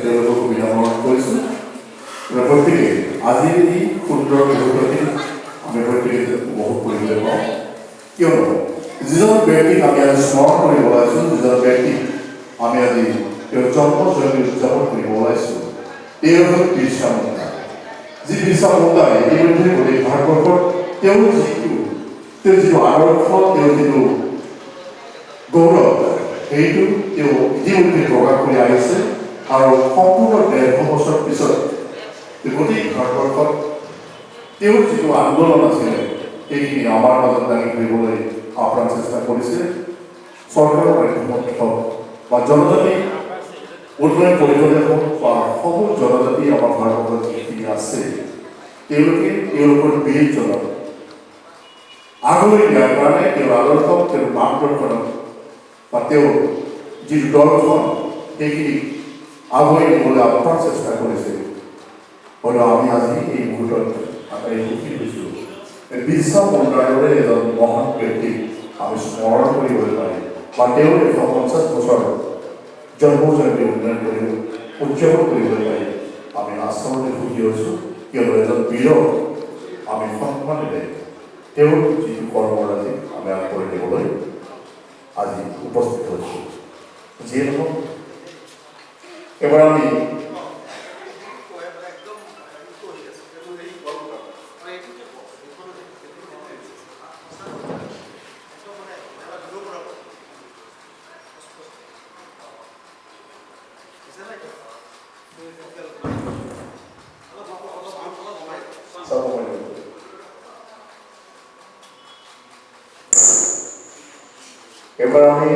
তেওঁলোকক সুবিধা প্ৰদান কৰিছোঁ। প্ৰত্যেকে আজিৰ এই সুন্দৰ মুহূৰ্তটি আমি প্ৰত্যেকে উপভোগ কৰিবলৈ পাওঁ। কিয়নো যিজন ব্যক্তিক আমি আজি স্মৰণ কৰিব ওলাইছোঁ, যিজন ব্যক্তিক আমি আজি তেওঁৰ জন্ম জয়ন্তী উদযাপন কৰিব ওলাইছোঁ, তেওঁ হ'ল বিৰচা মুণ্ডা। যি বিৰচা মুণ্ডাই ইতিমধ্যে গোটেই ভাৰতবৰ্ষত তেওঁৰ যিটো আদৰ্শ, তেওঁৰ যিটো গৌৰৱ, সেইটো তেওঁ ইতিমধ্যে প্ৰকাশ কৰি আহিছে। আৰু সম্পূৰ্ণ ১৫০ বছৰ পিছত গোটেই ভাৰতবৰ্ষত তেওঁৰ যিটো আন্দোলন আছিলে সেইখিনি আমাৰ মাজত দাঙি ধৰিবলৈ আপ্ৰাণ চেষ্টা কৰিছে। চৰকাৰৰ মাধ্যমত হওক বা জনজাতি উন্নয়ন পৰিষদে হওক বা সমূহ জনজাতি আমাৰ ভাৰতবৰ্ষত যিখিনি আছে, তেওঁলোকে তেওঁলোকৰ বীৰজনক আগুৱাই দিয়াৰ কাৰণে তেওঁৰ আদৰ্শ, তেওঁৰ মাৰ্গদৰ্শন বা তেওঁৰ যিটো দৰ্শন, সেইখিনি আগুৱাই নিবলৈ আপ্ৰাণ চেষ্টা কৰিছে। হয়তো আমি আজি এই মুহূৰ্তত আটাই সুখী হৈছোঁ বিৰচা মুণ্ডাৰ দৰে এজন মহান ব্যক্তিক আমি স্মৰণ কৰিবলৈ পাৰি বা তেওঁৰ ১৫০ বছৰ জন্ম জয়ন্তী উদযাপন কৰিবলৈ পাৰি আমি আচলতে সুখী হৈছোঁ। কিয়নো এজন বীৰক আমি সন্মানেৰে তেওঁৰ যিটো কৰ্মৰাজি আমি আগবঢ়াই দিবলৈ আজি উপস্থিত হৈছোঁ। যিয়ে নহওক, এবাৰ আমি এবাৰ আমি